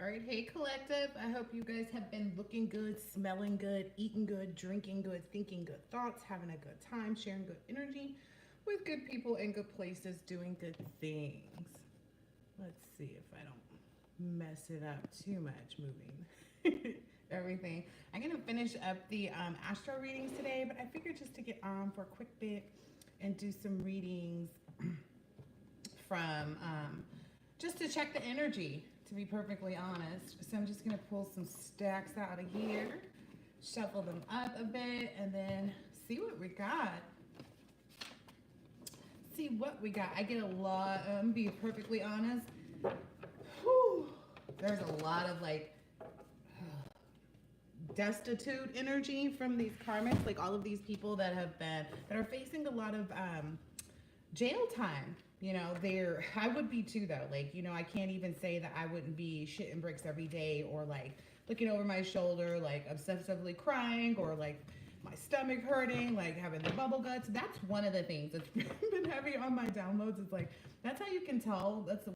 All right, hey collective. I hope you guys have been looking good, smelling good, eating good, drinking good, thinking good thoughts, having a good time, sharing good energy with good people in good places, doing good things. Let's see if I don't mess it up too much moving everything. I'm going to finish up the astro readings today, but I figured just to get on for a quick bit and do some readings from just to check the energy, to be perfectly honest. So I'm just going to pull some stacks out of here, shuffle them up a bit, and then see what we got. See what we got. I get a lot, be perfectly honest. Whew, there's a lot of like destitute energy from these karmics, like all of these people that are facing a lot of jail time. You know, I would be too though. Like, you know, I can't even say that I wouldn't be shitting bricks every day or like looking over my shoulder, like obsessively crying or like my stomach hurting, like having the bubble guts. That's one of the things that's been heavy on my downloads. It's like, that's how you can tell. That's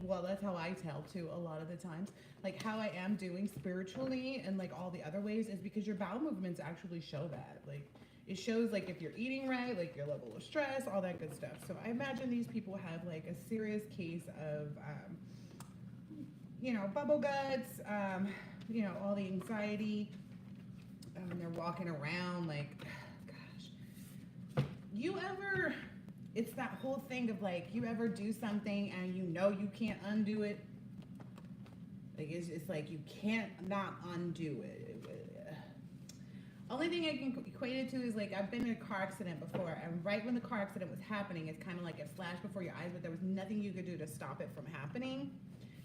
how I tell too a lot of the times. Like how I am doing spiritually and like all the other ways is because your bowel movements actually show that. Like, it shows like if you're eating right, like your level of stress, all that good stuff. So I imagine these people have like a serious case of, you know, bubble guts, you know, all the anxiety. They're walking around like, gosh. It's that whole thing of like, you ever do something and you know you can't undo it? Like, it's like you can't not undo it. Only thing I can equate it to is like I've been in a car accident before, and right when the car accident was happening, it's kind of like it flashed before your eyes, but there was nothing you could do to stop it from happening.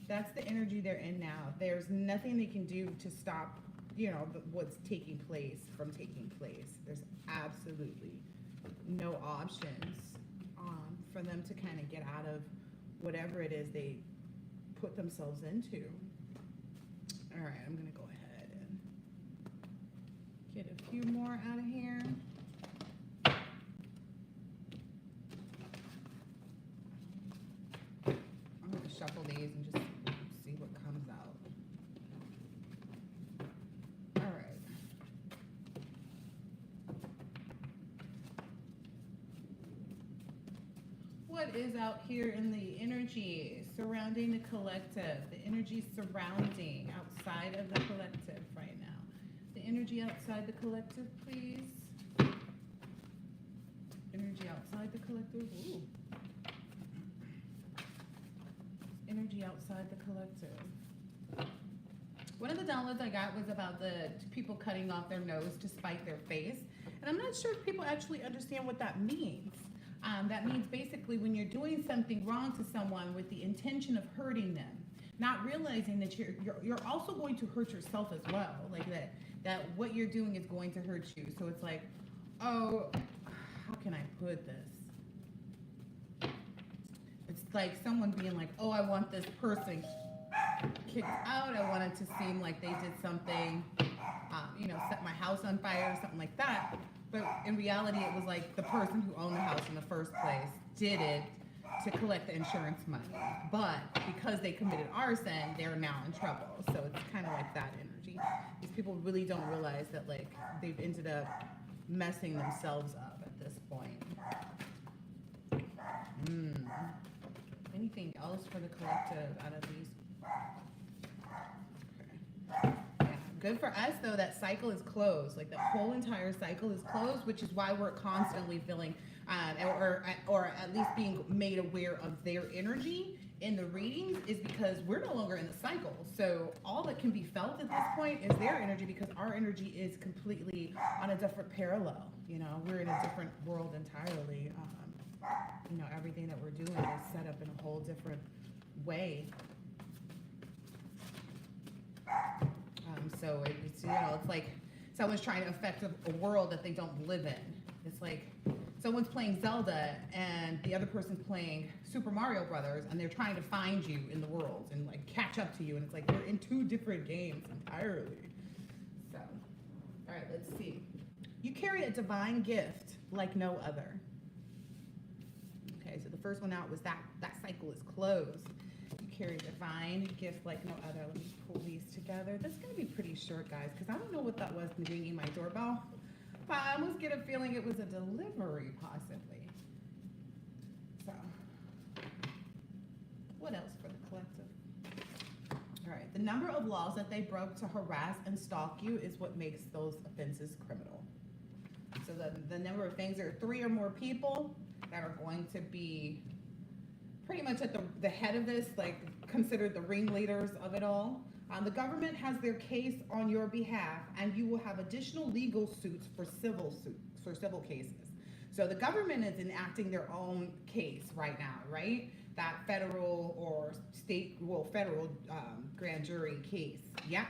That's the energy they're in now. There's nothing they can do to stop, you know, what's taking place from taking place. There's absolutely no options for them to kind of get out of whatever it is they put themselves into. All right, I'm gonna go ahead and get a few more out of here. I'm gonna shuffle these and just see what comes out. All right. What is out here in the energy surrounding the collective? The energy surrounding outside of the collective right now. The energy outside the collective, please. Energy outside the collective. Ooh. Energy outside the collective. One of the downloads I got was about the people cutting off their nose to spite their face. And I'm not sure if people actually understand what that means. That means basically when you're doing something wrong to someone with the intention of hurting them, not realizing that you're also going to hurt yourself as well. Like that what you're doing is going to hurt you. So it's like, oh, how can I put this? It's like someone being like, oh, I want this person kicked out. I want it to seem like they did something, you know, set my house on fire or something like that. But in reality, it was like the person who owned the house in the first place did it to collect the insurance money. But because they committed arson, they're now in trouble. So it's kind of like that energy. These people really don't realize that like they've ended up messing themselves up at this point. Anything else for the collective out of these? Okay. Yeah. Good for us though, that cycle is closed. Like the whole entire cycle is closed, which is why we're constantly feeling, or at least being made aware of their energy in the readings, is because we're no longer in the cycle. So all that can be felt at this point is their energy, because our energy is completely on a different parallel. You know, we're in a different world entirely. You know, everything that we're doing is set up in a whole different way. So it's, you know, it's like someone's trying to affect a world that they don't live in. It's like someone's playing Zelda and the other person's playing Super Mario Brothers, and they're trying to find you in the world and like catch up to you, and it's like they're in two different games entirely. So, all right, let's see. You carry a divine gift like no other. Okay, so the first one out was that cycle is closed. You carry divine gift like no other. Let me pull these together. This is going to be pretty short, guys, because I don't know what that was ringing my doorbell. But I almost get a feeling it was a delivery, possibly. So, what else for the collective? All right, the number of laws that they broke to harass and stalk you is what makes those offenses criminal. So the number of things, there are 3 or more people that are going to be pretty much at the head of this, like considered the ringleaders of it all. The government has their case on your behalf, and you will have additional legal suits for civil cases. So the government is enacting their own case right now, right? That federal or state, well, federal grand jury case. Yeah.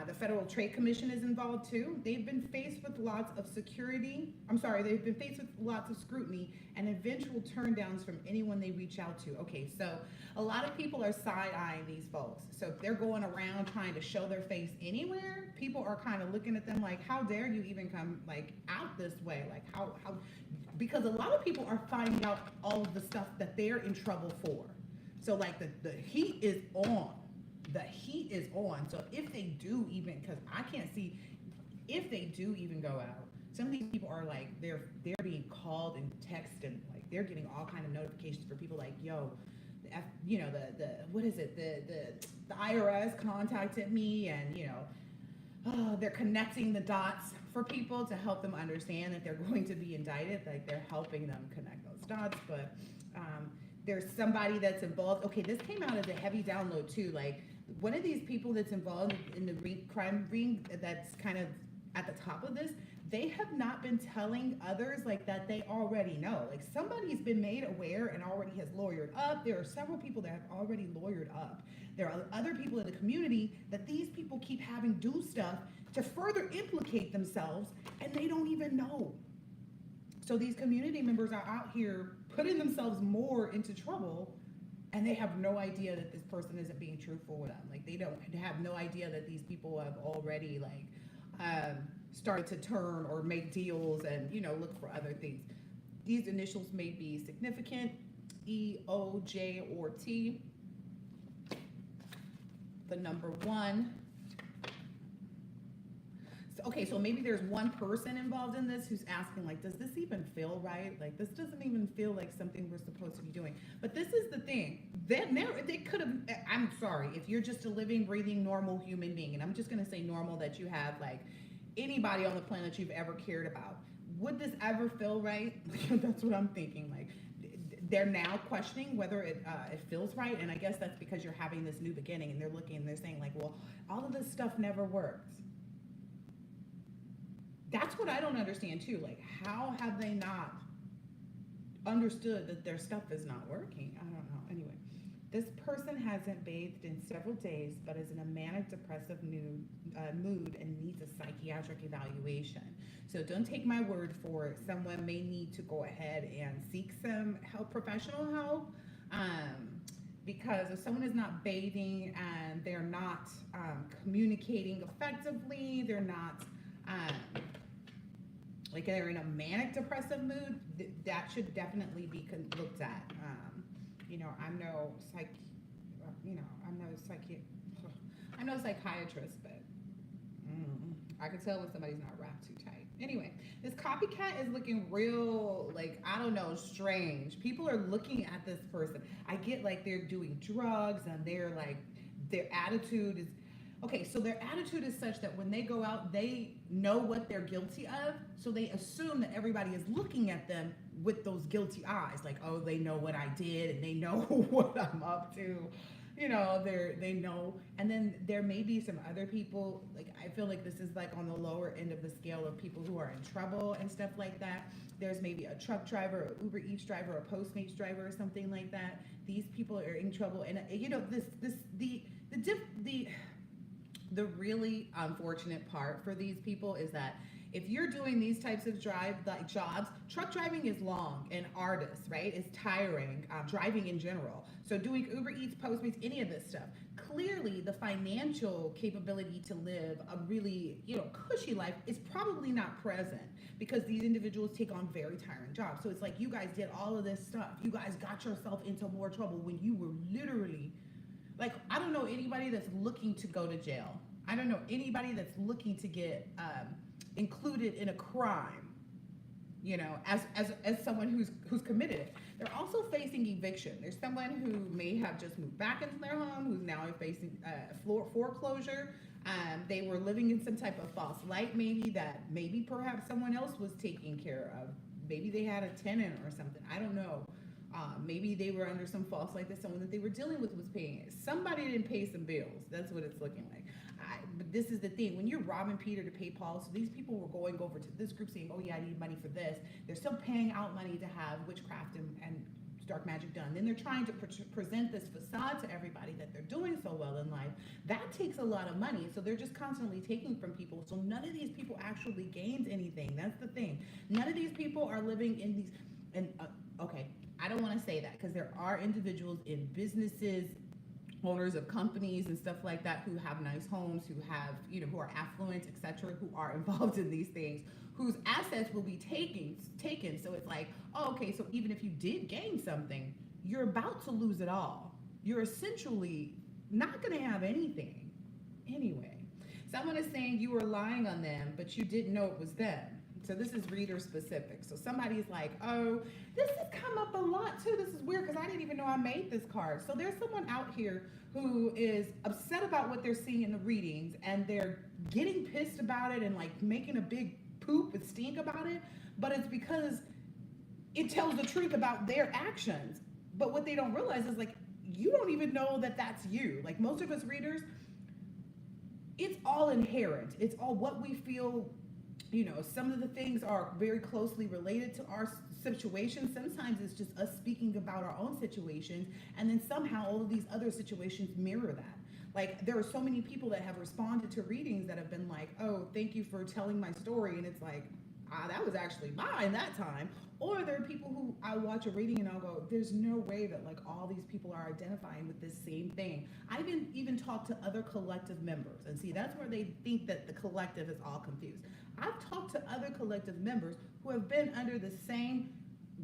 The Federal Trade Commission is involved too. They've been faced with lots of they've been faced with lots of scrutiny and eventual turndowns from anyone they reach out to. Okay, so a lot of people are side-eyeing these folks. So if they're going around trying to show their face anywhere, people are kind of looking at them like, how dare you even come like out this way? Like how because a lot of people are finding out all of the stuff that they're in trouble for. So like the heat is on. The heat is on. So if they do even, because I can't see, if they do even go out, some of these people are like, they're being called and texted, like they're getting all kind of notifications for people like, yo, what is it? The IRS contacted me, and they're connecting the dots for people to help them understand that they're going to be indicted. Like they're helping them connect those dots, but there's somebody that's involved. Okay, this came out as a heavy download too. Like one of these people that's involved in the crime ring that's kind of at the top of this, they have not been telling others like that they already know. Like somebody's been made aware and already has lawyered up. There are several people that have already lawyered up. There are other people in the community that these people keep having do stuff to further implicate themselves, and they don't even know. So these community members are out here putting themselves more into trouble, and they have no idea that this person isn't being truthful with them. Like they have no idea that these people have already started to turn or make deals and look for other things. These initials may be significant: E, O, J, or T. The number 1. Okay, so maybe there's one person involved in this who's asking, like, does this even feel right? Like, this doesn't even feel like something we're supposed to be doing. But this is the thing. They could have, I'm sorry, if you're just a living, breathing, normal human being, and I'm just going to say normal, that you have, like, anybody on the planet you've ever cared about, would this ever feel right? That's what I'm thinking. Like, they're now questioning whether it feels right, and I guess that's because you're having this new beginning, and they're looking and they're saying, like, well, all of this stuff never worked. That's what I don't understand too. Like, how have they not understood that their stuff is not working? I don't know. Anyway, this person hasn't bathed in several days, but is in a manic depressive mood and needs a psychiatric evaluation. So don't take my word for it. Someone may need to go ahead and seek some help, professional help. Because if someone is not bathing and they're not communicating effectively, they're not like they're in a manic depressive mood, that should definitely be looked at. I'm no psychiatrist, but I can tell when somebody's not wrapped too tight. Anyway, this copycat is looking real, like, I don't know, strange. People are looking at this person. I get like they're doing drugs and they're like, their attitude is, okay, so their attitude is such that when they go out, they know what they're guilty of, so they assume that everybody is looking at them with those guilty eyes, like, oh, they know what I did, and they know what I'm up to, they know. And then there may be some other people, like, I feel like this is like on the lower end of the scale of people who are in trouble and stuff like that. There's maybe a truck driver, or Uber Eats driver, or Postmates driver, or something like that. These people are in trouble, and the really unfortunate part for these people is that If you're doing these types of jobs, truck driving is long and arduous, right? It's tiring, driving in general. So doing Uber Eats, Postmates, any of this stuff. Clearly, the financial capability to live a really, cushy life is probably not present because these individuals take on very tiring jobs. So it's like you guys did all of this stuff. You guys got yourself into more trouble when you were literally, like, I don't know anybody that's looking to go to jail. I don't know anybody that's looking to get included in a crime, as someone who's committed it. They're also facing eviction. There's someone who may have just moved back into their home who's now facing foreclosure. They were living in some type of false light, maybe perhaps someone else was taking care of. Maybe they had a tenant or something. I don't know. Maybe they were under some false light that someone that they were dealing with was paying it. Somebody didn't pay some bills. That's what it's looking like. But this is the thing. When you're robbing Peter to pay Paul, so these people were going over to this group saying, oh yeah, I need money for this. They're still paying out money to have witchcraft and dark magic done. Then they're trying to present this facade to everybody that they're doing so well in life. That takes a lot of money. So they're just constantly taking from people. So none of these people actually gains anything. That's the thing. None of these people are living in these, okay, I don't want to say that because there are individuals in businesses, owners of companies and stuff like that who have nice homes, who have, who are affluent, etc., who are involved in these things, whose assets will be taken. So it's like, oh, okay, so even if you did gain something, you're about to lose it all. You're essentially not going to have anything anyway. Someone is saying you were lying on them, but you didn't know it was them. So this is reader specific. So somebody's like, oh, this has come up a lot too. This is weird because I didn't even know I made this card. So there's someone out here who is upset about what they're seeing in the readings and they're getting pissed about it and like making a big poop and stink about it. But it's because it tells the truth about their actions. But what they don't realize is like, you don't even know that that's you. Like most of us readers, it's all inherent. It's all what we feel. Some of the things are very closely related to our situation. Sometimes it's just us speaking about our own situations, and then somehow all of these other situations mirror that. Like, there are so many people that have responded to readings that have been like, oh, thank you for telling my story, and it's like, that was actually mine that time. Or there are people who I watch a reading and I'll go, there's no way that like all these people are identifying with this same thing. I've even talked to other collective members, and see, that's where they think that the collective is all confused. I've talked to other collective members who have been under the same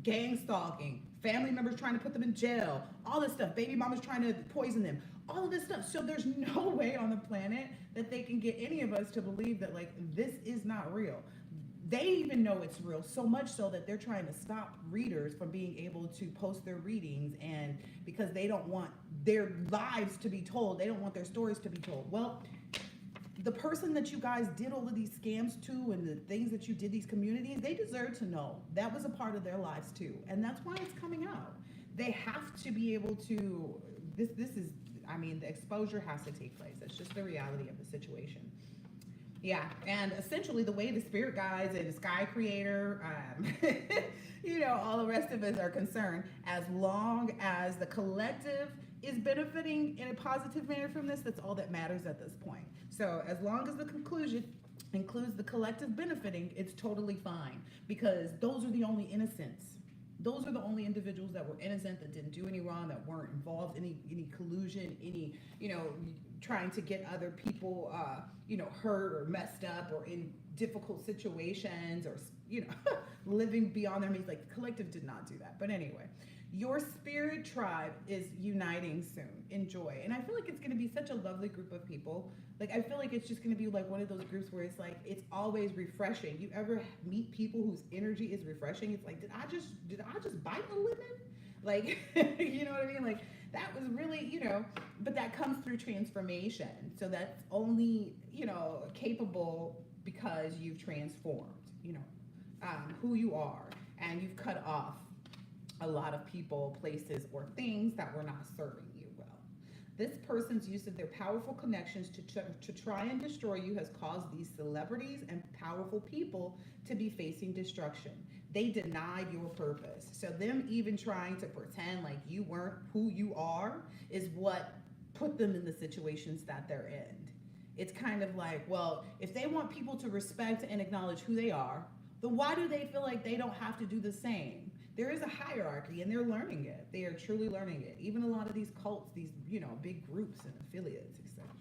gang stalking, family members trying to put them in jail, all this stuff, baby mamas trying to poison them, all of this stuff. So there's no way on the planet that they can get any of us to believe that like this is not real. They even know it's real, so much so that they're trying to stop readers from being able to post their readings, and because they don't want their lives to be told, they don't want their stories to be told. Well, the person that you guys did all of these scams to and the things that you did these communities, they deserve to know that was a part of their lives too. And that's why it's coming out. They have to be able to, this is, the exposure has to take place. That's just the reality of the situation. Yeah, and essentially the way the spirit guides and the sky creator, all the rest of us are concerned, as long as the collective is benefiting in a positive manner from this, that's all that matters at this point. So as long as the conclusion includes the collective benefiting, it's totally fine, because those are the only innocents. Those are the only individuals that were innocent, that didn't do any wrong, that weren't involved in any collusion, any, trying to get other people, hurt or messed up or in difficult situations or, living beyond their means. Like, the collective did not do that. But anyway, your spirit tribe is uniting soon. Enjoy. And I feel like it's going to be such a lovely group of people. Like, I feel like it's just going to be like one of those groups where it's like, it's always refreshing. You ever meet people whose energy is refreshing? It's like, did I just bite a lemon? Like, you know what I mean? Like, that was really, but that comes through transformation. So that's only, capable because you've transformed, who you are, and you've cut off a lot of people, places, or things that were not serving you well. This person's use of their powerful connections to try and destroy you has caused these celebrities and powerful people to be facing destruction. They denied your purpose. So them even trying to pretend like you weren't who you are is what put them in the situations that they're in. It's kind of like, well, if they want people to respect and acknowledge who they are, then why do they feel like they don't have to do the same? There is a hierarchy and they're learning it. They are truly learning it. Even a lot of these cults, these, big groups and affiliates, etc.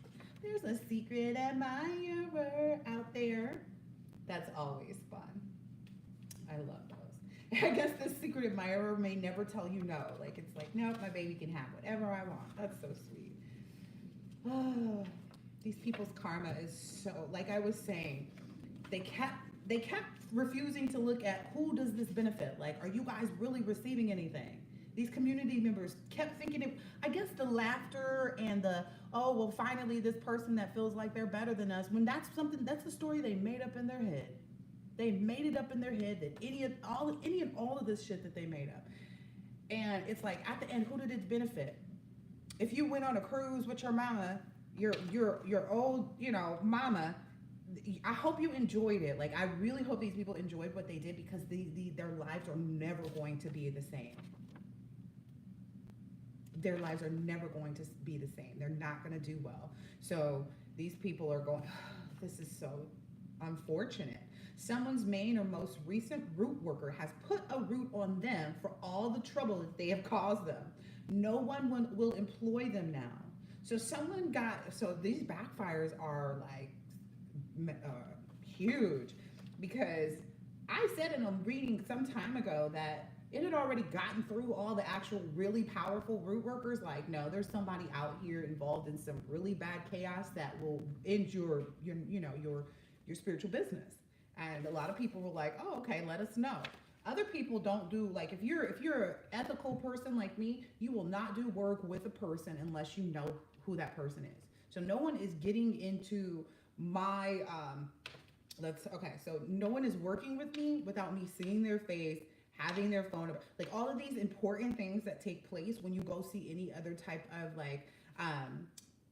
There's a secret admirer out there. That's always fun. I love those. I guess the secret admirer may never tell you no. Like, it's like, nope, my baby can have whatever I want. That's so sweet. Oh, these people's karma is so, like I was saying, they kept refusing to look at who does this benefit. Like, are you guys really receiving anything? These community members kept thinking it, I guess the laughter and the, oh, well, finally this person that feels like they're better than us, when that's a story they made up in their head. They made it up in their head that any and all of this shit that they made up. And it's like, at the end, who did it benefit? If you went on a cruise with your mama, your old, mama, I hope you enjoyed it. Like, I really hope these people enjoyed what they did, because their lives are never going to be the same. Their lives are never going to be the same. They're not going to do well. So these people are going, this is so unfortunate. Someone's main or most recent root worker has put a root on them for all the trouble that they have caused them. No one will employ them now. So these backfires are like huge, because I said in a reading some time ago that it had already gotten through all the actual really powerful root workers. Like, no, there's somebody out here involved in some really bad chaos that will end your spiritual business. And a lot of people were like, oh, okay, let us know. Other people don't do, like, if you're an ethical person like me, you will not do work with a person unless you know who that person is. So no one is getting into my, so no one is working with me without me seeing their face, having their phone number, like all of these important things that take place when you go see any other type of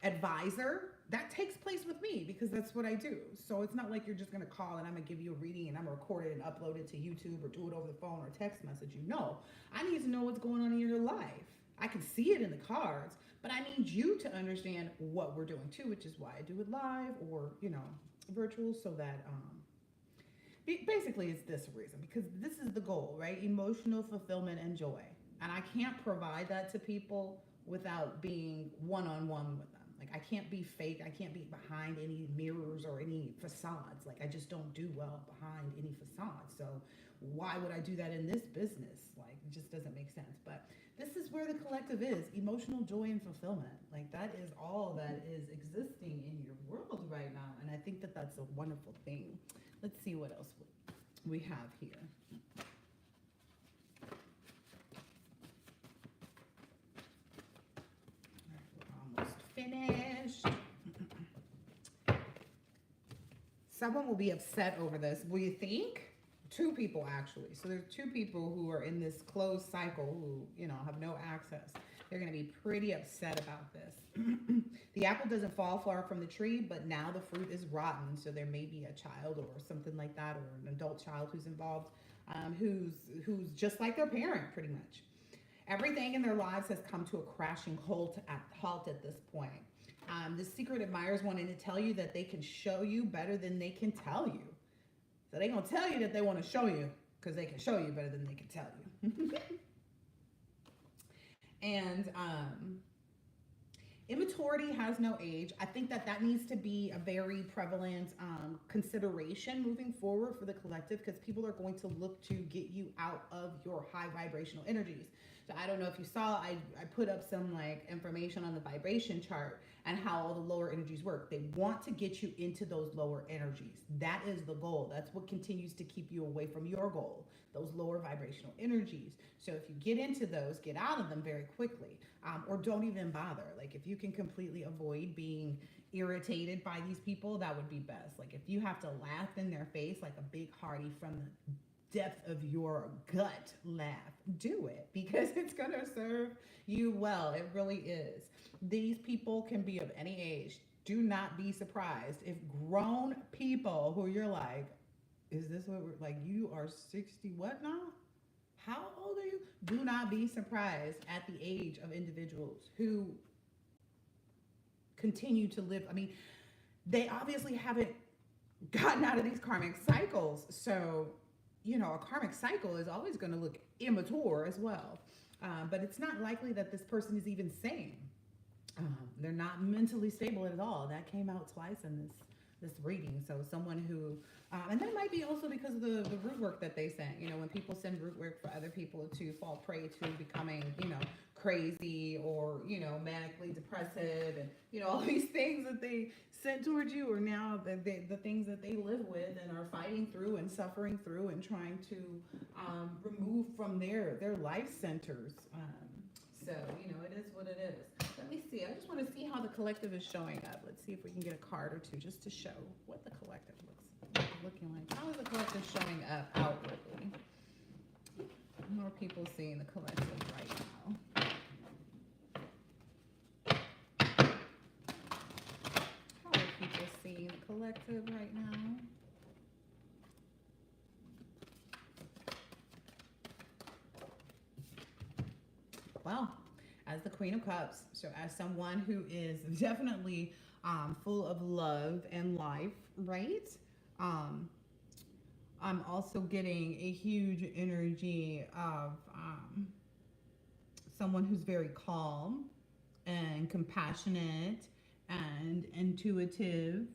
advisor. That takes place with me, because that's what I do. So it's not like you're just gonna call and I'm gonna give you a reading and I'm gonna record it and upload it to YouTube or do it over the phone or text message you. No, I need to know what's going on in your life. I can see it in the cards, but I need you to understand what we're doing too, which is why I do it live or, virtual, so that basically it's this reason, because this is the goal, right? Emotional fulfillment and joy. And I can't provide that to people without being one-on-one with them. Like, I can't be fake. I can't be behind any mirrors or any facades. Like, I just don't do well behind any facades. So why would I do that in this business? Like, it just doesn't make sense. But this is where the collective is: emotional joy and fulfillment. Like, that is all that is existing in your world right now. And I think that that's a wonderful thing. Let's see what else we have here. Finished. Someone will be upset over this. Will you think? Two people, actually. So there's two people who are in this closed cycle who, have no access. They're going to be pretty upset about this. The apple doesn't fall far from the tree, but now the fruit is rotten. So there may be a child or something like that, or an adult child who's involved, who's just like their parent, pretty much. Everything in their lives has come to a crashing halt at this point. The secret admirers wanting to tell you that they can show you better than they can tell you. So they're going to tell you that they want to show you, because they can show you better than they can tell you. And immaturity has no age. I think that needs to be a very prevalent consideration moving forward for the collective, because people are going to look to get you out of your high vibrational energies. So I don't know if you saw, I put up some information on the vibration chart and how all the lower energies work. They want to get you into those lower energies. That is the goal. That's what continues to keep you away from your goal, those lower vibrational energies. So if you get into those, get out of them very quickly, or don't even bother. Like, if you can completely avoid being irritated by these people, that would be best. Like, if you have to laugh in their face like a big hearty from the depth of your gut laugh, do it, because it's gonna serve you well. It really is. These people can be of any age. Do not be surprised if grown people who you're like, is this what we're like, you are 60 what now? How old are you? Do not be surprised at the age of individuals who continue to live. I mean, they obviously haven't gotten out of these karmic cycles. So, you know, a karmic cycle is always going to look immature as well. But it's not likely that this person is even sane. They're not mentally stable at all. That came out twice in this reading. So someone who, and that might be also because of the root work that they sent. You know, when people send root work for other people to fall prey to becoming, you know, crazy or, you know, manically depressive and, you know, all these things that they sent towards you are now the things that they live with and are fighting through and suffering through and trying to remove from their life centers. So, you know, it is what it is. Let me see. I just want to see how the collective is showing up. Let's see if we can get a card or two just to show what the collective looking like. How is the collective showing up outwardly? More people seeing the collective right now. How are people seeing the collective right now? Well, as the Queen of Cups, so as someone who is definitely full of love and life, right? I'm also getting a huge energy of someone who's very calm and compassionate and intuitive.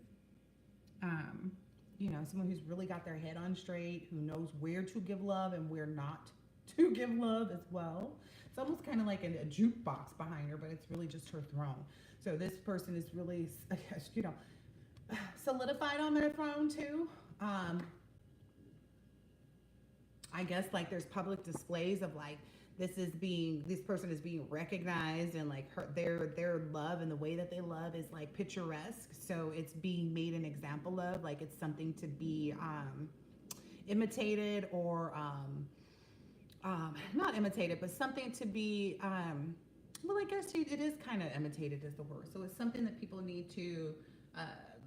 You know, someone who's really got their head on straight, who knows where to give love and where not to give love as well. It's almost kind of like a jukebox behind her, but it's really just her throne. So this person is really, you know, solidified on their throne too. I guess like there's public displays of like this person is being recognized and like their love and the way that they love is like picturesque. So it's being made an example of, like it's something to be imitated or not imitated, but something to be well, I guess it is kind of imitated is the word. So it's something that people need to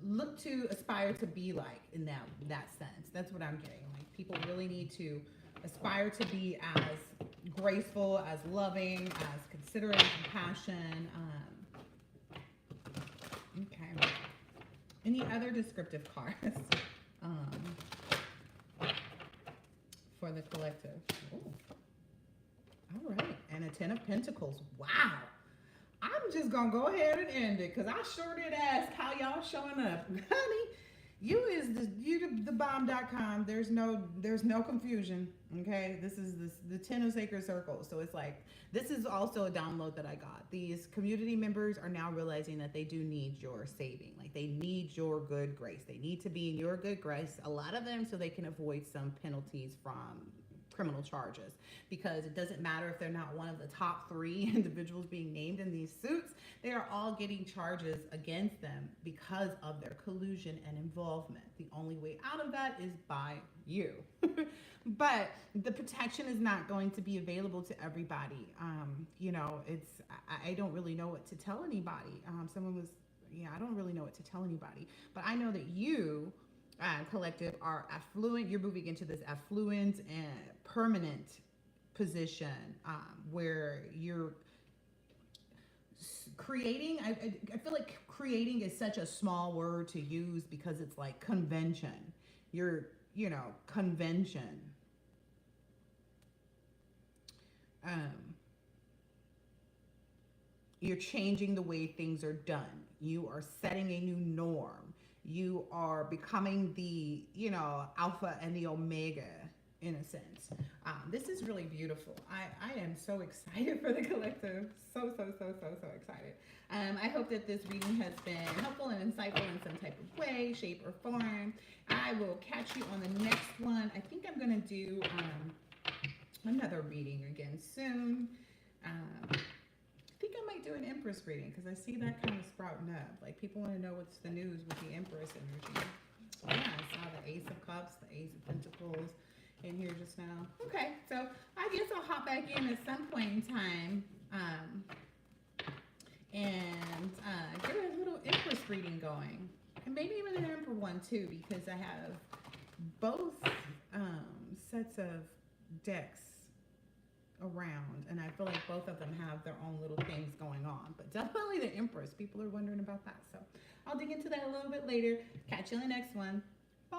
look to, aspire to be like in that sense. That's what I'm getting. Like people really need to aspire to be as graceful, as loving, as considerate, and compassion. Okay. Any other descriptive cards for the collective? Ooh. All right, and a Ten of Pentacles. Wow. I'm just gonna go ahead and end it because I sure did ask how y'all showing up, honey. You the bomb.com. There's no confusion. Okay, this is the Ten of Sacred Circles. So it's like this is also a download that I got. These community members are now realizing that they do need your saving. Like they need your good grace. They need to be in your good grace. A lot of them so they can avoid some penalties from criminal charges, because it doesn't matter if they're not one of the top 3 individuals being named in these suits. They are all getting charges against them because of their collusion and involvement. The only way out of that is by you. But the protection is not going to be available to everybody. You know, I don't really know what to tell anybody. I don't really know what to tell anybody, but I know that you collective are affluent. You're moving into this affluent and permanent position where you're creating. I feel like creating is such a small word to use because it's like convention. Convention. You're changing the way things are done. You are setting a new norm. You are becoming the, alpha and the omega in a sense. This is really beautiful. I am so excited for the collective. So excited. I hope that this reading has been helpful and insightful in some type of way, shape, or form. I will catch you on the next one. I think I'm going to do another reading again soon. I think I might do an Empress reading because I see that kind of sprouting up. Like people want to know what's the news with the Empress energy. Yeah, I saw the Ace of Cups, the Ace of Pentacles in here just now. Okay, so I guess I'll hop back in at some point in time and get a little Empress reading going. And maybe even an Emperor one too, because I have both sets of decks around, and I feel like both of them have their own little things going on. But definitely the Empress. People are wondering about that. So I'll dig into that a little bit later. Catch you in the next one. Bye.